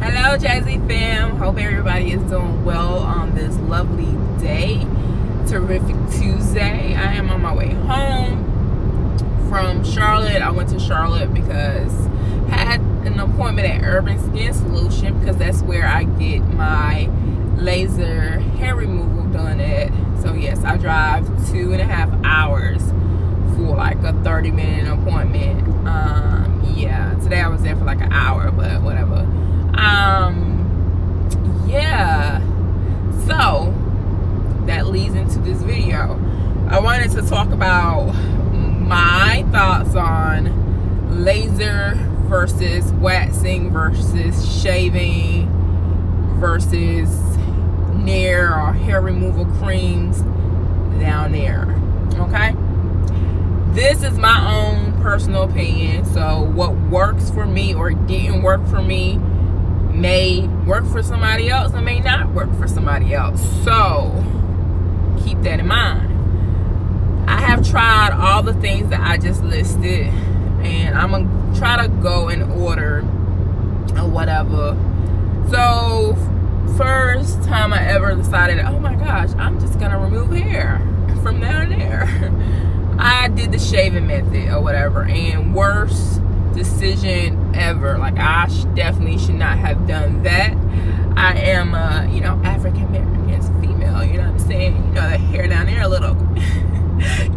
Hello, Jazzy fam. Hope everybody is doing well on this lovely day. Terrific Tuesday. I am on my way home from Charlotte. I went to Charlotte because I had an appointment at Urban Skin Solution because that's where I get my laser hair removal done at. So yes, I drive 2.5 hours for like a 30-minute appointment. Yeah, today I was there for like an hour, but whatever. Yeah, so that leads into this video. I wanted to talk about my thoughts on laser versus waxing versus shaving versus Nair or hair removal creams down there. Okay, this is my own personal opinion, so what works for me or didn't work for me may work for somebody else and may not work for somebody else. So keep that in mind. I have tried all the things that I just listed, and I'm gonna try to go in order or whatever. So first time I ever decided, oh my gosh, I'm just gonna remove hair from down there. I did the shaving method or whatever, and worst decision ever. Like, I definitely should not have done that. I am African American female, you know what I'm saying? You know, the hair down there a little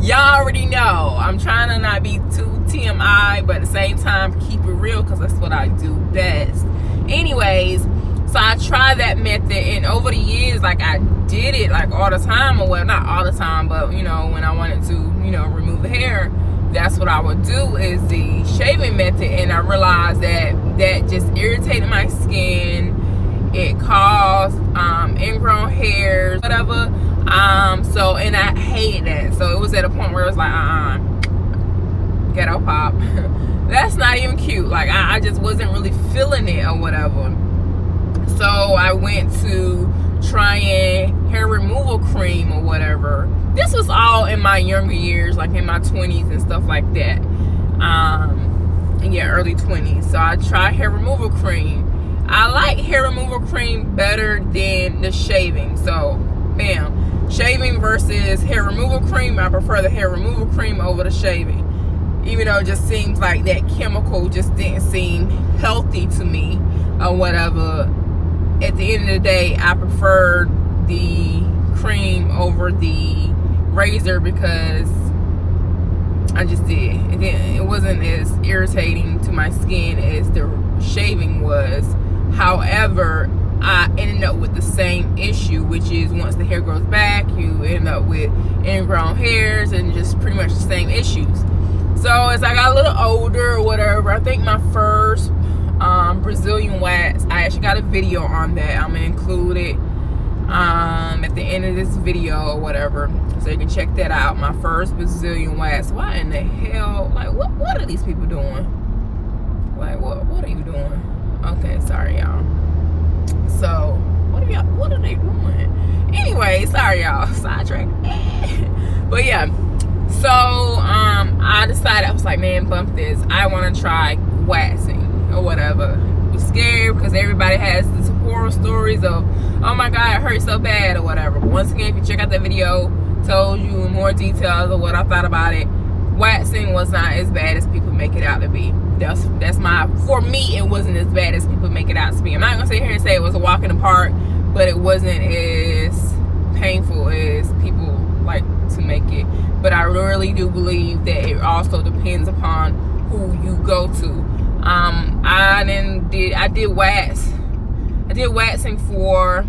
y'all already know I'm trying to not be too TMI, but at the same time keep it real because that's what I do best. Anyways, so I tried that method, and over the years, like, I did it like all the time, or well, not all the time, but you know, when I wanted to, you know, remove the hair, that's what I would do, is the shaving method. And I realized that just irritated my skin. It caused ingrown hairs, whatever. So, and I hated that. So it was at a point where it was like, ghetto pop. That's not even cute. Like, I just wasn't really feeling it or whatever. So I went to trying hair removal cream or whatever. This was all in my younger years, like in my 20s and stuff like that. Yeah, early 20s. So I tried hair removal cream. I like hair removal cream better than the shaving. So, bam. Shaving versus hair removal cream. I prefer the hair removal cream over the shaving. Even though it just seems like that chemical just didn't seem healthy to me or whatever. At the end of the day, I preferred the cream over the razor because I just did. It wasn't as irritating to my skin as the shaving was. However, I ended up with the same issue, which is once the hair grows back, you end up with ingrown hairs and just pretty much the same issues. So as I got a little older or whatever, I think my first Brazilian wax, I actually got a video on that. I'm gonna include it at the end of this video or whatever, so you can check that out. My first Brazilian wax. Why in the hell, like, what are these people doing? Like, what are you doing? Okay, sorry y'all. So what are they doing? Anyway, sorry y'all, sidetrack. But yeah, so I decided, I was like, man, bump this, I want to try waxing or whatever. Was scared because everybody has these horror stories of, oh my god, it hurts so bad or whatever. But once again, if you check out that video, told you in more details of what I thought about it. Waxing was not as bad as people make it out to be. That's my, for me, it wasn't as bad as people make it out to be. I'm not gonna sit here and say it was a walk in the park, but it wasn't as painful as people like to make it. But I really do believe that it also depends upon who you go to. I did waxing for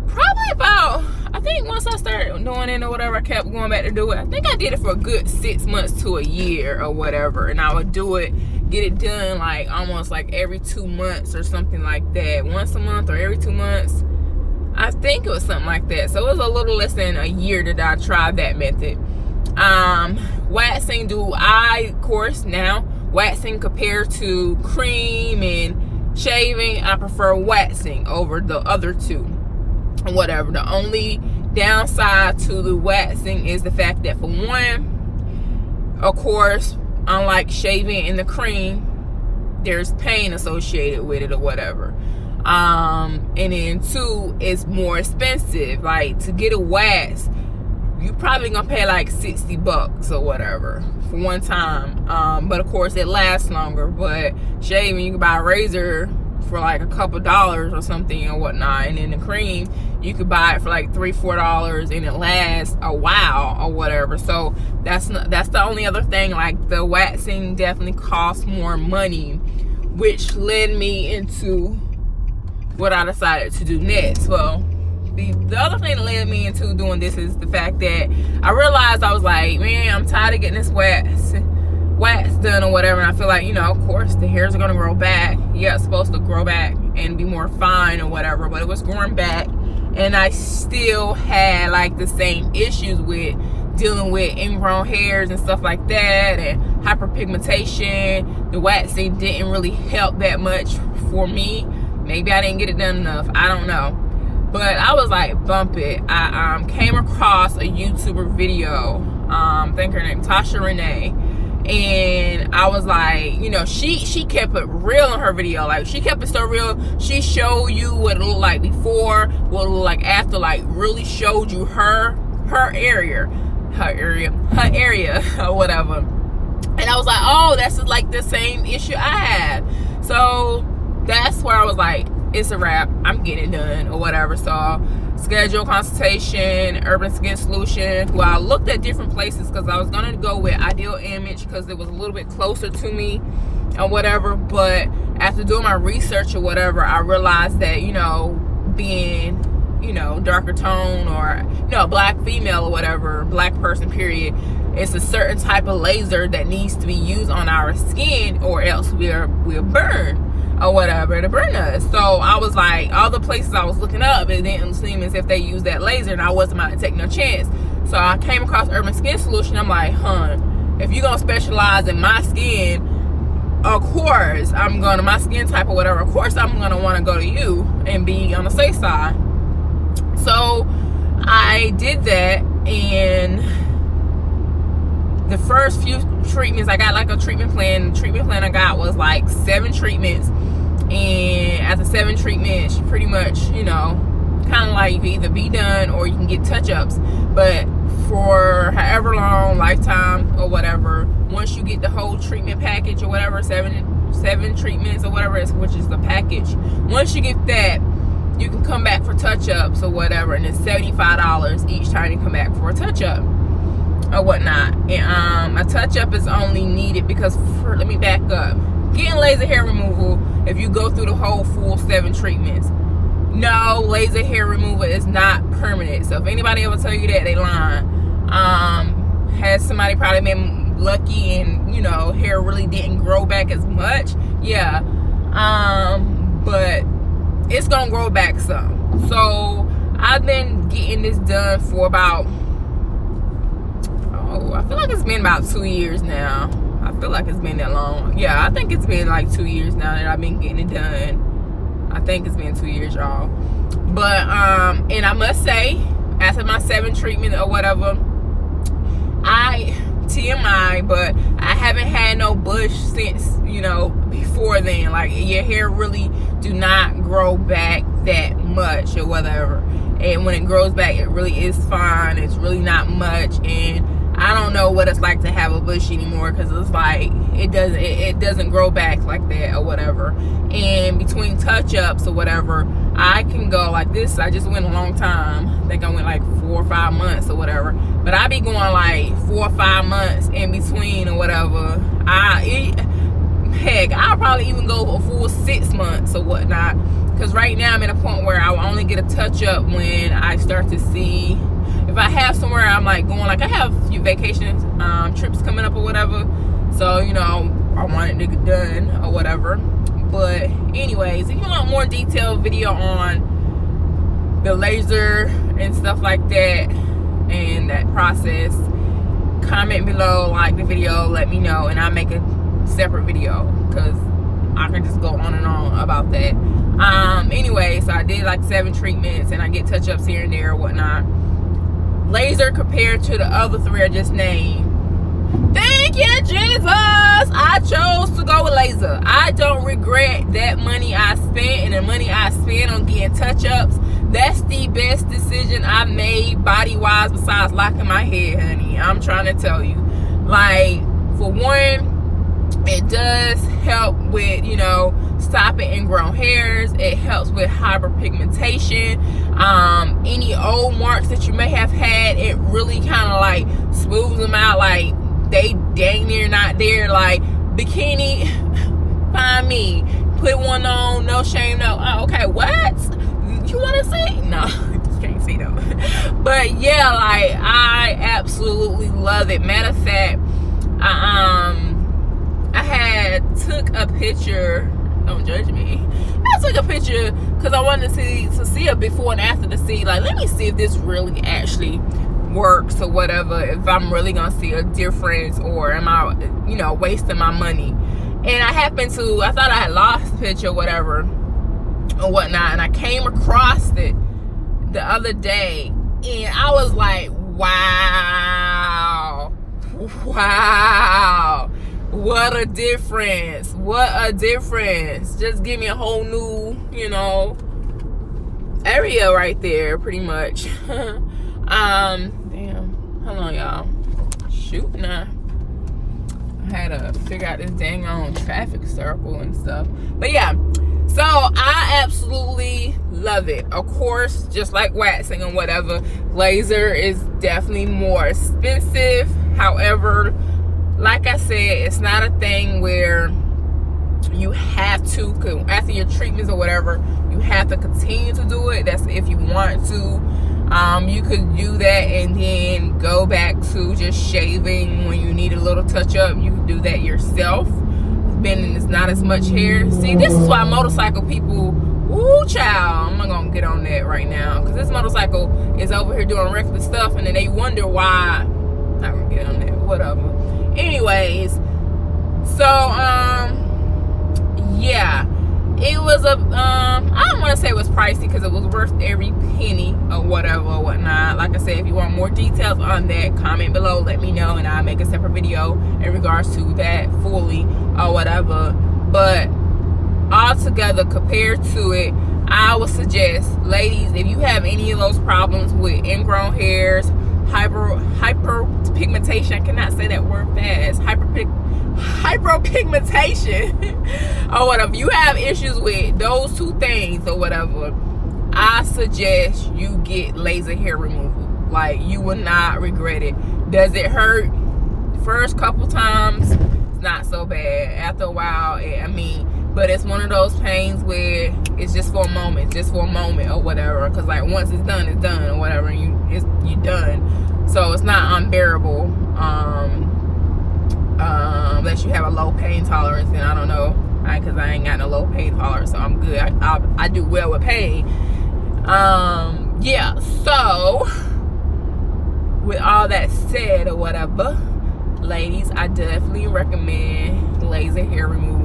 probably about, I think once I started doing it or whatever, I kept going back to do it. I think I did it for a good 6 months to a year or whatever, and I would do it, get it done like almost like every 2 months or something like that. Once a month or every 2 months. I think it was something like that. So it was a little less than a year that I tried that method. Waxing, of course, now waxing compared to cream and shaving, I prefer waxing over the other two. Whatever. The only downside to the waxing is the fact that, for one, of course, unlike shaving and the cream, there's pain associated with it or whatever. And then 2, it's more expensive. Like, to get a wax, you probably gonna pay like $60 or whatever for one time. But of course it lasts longer. But shaving, you can buy a razor for like a couple dollars or something or whatnot, and then the cream you could buy it for like $3-4 and it lasts a while or whatever. So that's the only other thing. Like, the waxing definitely costs more money, which led me into what I decided to do next. Well, the other thing that led me into doing this is the fact that I realized, I was like, man, I'm tired of getting this wax done or whatever, and I feel like, you know, of course the hairs are gonna grow back. Yeah, it's supposed to grow back and be more fine or whatever, but it was growing back, and I still had like the same issues with dealing with ingrown hairs and stuff like that, and hyperpigmentation. The waxing didn't really help that much for me. Maybe I didn't get it done enough, I don't know. But I was like, bump it. I came across a YouTuber video, I think her name Tasha Renee, and I was like, you know, she kept it real in her video. Like, she kept it so real. She showed you what it looked like before, what it looked like after. Like, really showed you her area or whatever. And I was like, oh, that's like the same issue I had. So that's where I was like, it's a wrap, I'm getting it done or whatever. So schedule consultation, Urban Skin Solution. Well, I looked at different places because I was gonna go with Ideal Image because it was a little bit closer to me or whatever. But after doing my research or whatever, I realized that, you know, being, you know, darker tone, or, you know, black female or whatever, black person period, it's a certain type of laser that needs to be used on our skin, or else we'll burn or whatever, to burn us. So I was like, all the places I was looking up, it didn't seem as if they used that laser, and I wasn't about to take no chance. So I came across Urban Skin Solution. I'm like, if you're gonna specialize in my skin, of course my skin type or whatever, of course I'm gonna want to go to you and be on the safe side. So I did that, and the first few treatments, I got like a treatment plan. The treatment plan I got was like 7 treatments, and after 7 treatments, you pretty much, you know, kind of like you can either be done or you can get touch-ups. But for however long, lifetime or whatever, once you get the whole treatment package or whatever, seven treatments or whatever, which is the package, once you get that, you can come back for touch-ups or whatever, and it's $75 each time you come back for a touch-up or whatnot. And a touch-up is only needed because, let me back up, getting laser hair removal, if you go through the whole full 7 treatments, no, laser hair removal is not permanent. So if anybody ever tell you that, they lying. Has somebody probably been lucky and, you know, hair really didn't grow back as much? Yeah. But it's gonna grow back some. So I've been getting this done for about, I feel like it's been about 2 years now. I feel like it's been that long. Yeah, I think it's been like 2 years now that I've been getting it done. I think it's been 2 years, y'all. But and I must say, after my 7 treatment or whatever, TMI, but I haven't had no bush since, you know, before then. Like, your hair really do not grow back that much or whatever, and when it grows back, it really is fine. It's really not much, and I don't know what it's like to have a bush anymore, because it's like it doesn't grow back like that or whatever. And between touch-ups or whatever, I can go like this. I just went a long time. I think I went like 4 or 5 months or whatever, but I be going like 4 or 5 months in between or whatever. Heck, I'll probably even go a full 6 months or whatnot, because right now I'm at a point where I will only get a touch-up when I start to see, if I have somewhere I'm like going, like I have a few vacation trips coming up or whatever, so, you know, I want it to get done or whatever. But anyways, if you want more detailed video on the laser and stuff like that and that process, comment below, like the video, let me know, and I'll make a separate video, because I can just go on and on about that. Anyway, so I did like 7 treatments, and I get touch-ups here and there or whatnot. Laser compared to the other 3 I just named, Thank you, Jesus. I chose to go with laser. I don't regret that money I spent, and the money I spent on getting touch-ups. That's the best decision I've made body-wise besides locking my head, honey. I'm trying to tell you. Like, for one, it does help with, stopping ingrown hairs. It helps with hyperpigmentation. Any old marks that you may have had, it really kind of like smooths them out. Like, they dang near not there. Like, bikini, find me. Put one on, no shame, no. Oh, okay, what? You want to see? No, you can't see though. But yeah, like, I absolutely love it. Matter of fact, I took a picture. Don't judge me. I took a picture because I wanted to see a before and after to see, like, let me see if this really actually works or whatever, if I'm really gonna see a difference, or am I, wasting my money. And I thought I had lost the picture or whatever or whatnot, and I came across it the other day, and I was like, wow, what a difference. Just give me a whole new, area right there, pretty much. Damn, hold on, y'all. Shoot, nah. I had to figure out this dang on traffic circle and stuff. But yeah, so I absolutely love it. Of course, just like waxing and whatever, laser is definitely more expensive. However, like I said, it's not a thing where you have to, after your treatments or whatever, you have to continue to do it. That's if you want to. You could do that and then go back to just shaving when you need a little touch up. You can do that yourself. Then it's not as much hair. See, this is why motorcycle people, woo child, I'm not gonna get on that right now, because this motorcycle is over here doing reckless stuff, and then they wonder why. Not gonna get on that, whatever. Anyways, so yeah, it was I don't want to say it was pricey, because it was worth every penny or whatever or whatnot. Like I said, if you want more details on that, comment below, let me know, and I'll make a separate video in regards to that fully or whatever. But altogether, compared to it, I would suggest, ladies, if you have any of those problems with ingrown hairs, hyperpigmentation, I cannot say that word fast, hyperpigmentation or whatever, you have issues with those two things or whatever, I suggest you get laser hair removal. Like, you will not regret it. Does it hurt? First couple times, it's not so bad. After a while, but it's one of those pains where it's just for a moment or whatever, because like once it's done or whatever, and you're done. So it's not unbearable, unless you have a low pain tolerance, and I don't know, because I ain't got no low pain tolerance, so I'm good. I do well with pain. Yeah, so with all that said or whatever, ladies, I definitely recommend laser hair removal.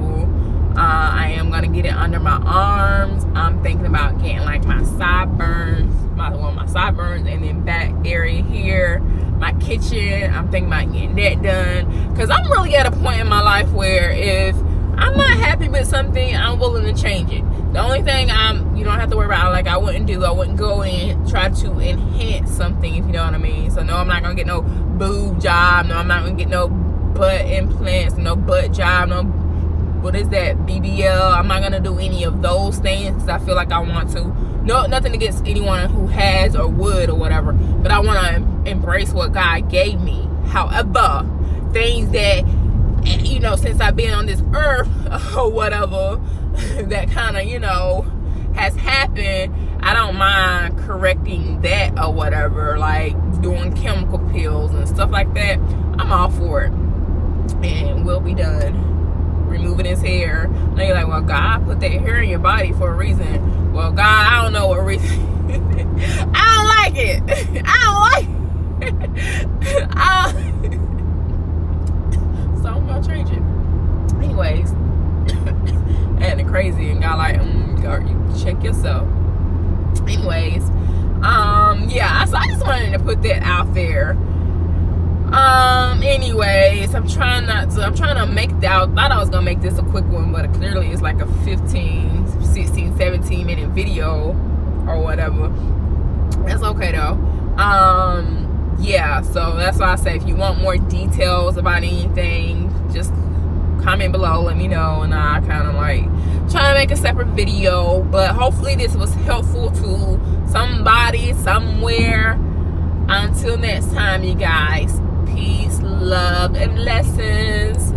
I am gonna get it under my arms. I'm thinking about getting like my sideburns, my sideburns, and then back area here, my kitchen. I'm thinking about getting that done, because I'm really at a point in my life where if I'm not happy with something, I'm willing to change it. The only thing you don't have to worry about, like I wouldn't go in try to enhance something, if you know what I mean. So no, I'm not gonna get no boob job. No, I'm not gonna get no butt implants, no butt job, no, what is that, BBL. I'm not gonna do any of those things, because I feel like I want to. No, nothing against anyone who has or would or whatever, but I want to embrace what God gave me. However, things that, since I've been on this earth or whatever, that kind of, has happened, I don't mind correcting that or whatever, like doing chemical peels and stuff like that. I'm all for it, and we'll be done removing his hair. Now you're like, well, God put that hair in your body for a reason. Well, God, I don't know what reason. I don't like it. So I'm gonna change it. Anyways, acting crazy, and God like, girl, you check yourself. Anyways, yeah, so I just wanted to put that out there. Anyways, I'm trying to make that. I thought I was gonna make this a quick one, but clearly it's like a 15, 16, 17 minute video or whatever. That's okay though. Yeah, so that's why I say if you want more details about anything, just comment below, let me know, and I kind of like trying to make a separate video. But hopefully this was helpful to somebody somewhere. Until next time, you guys, peace, love, and blessings.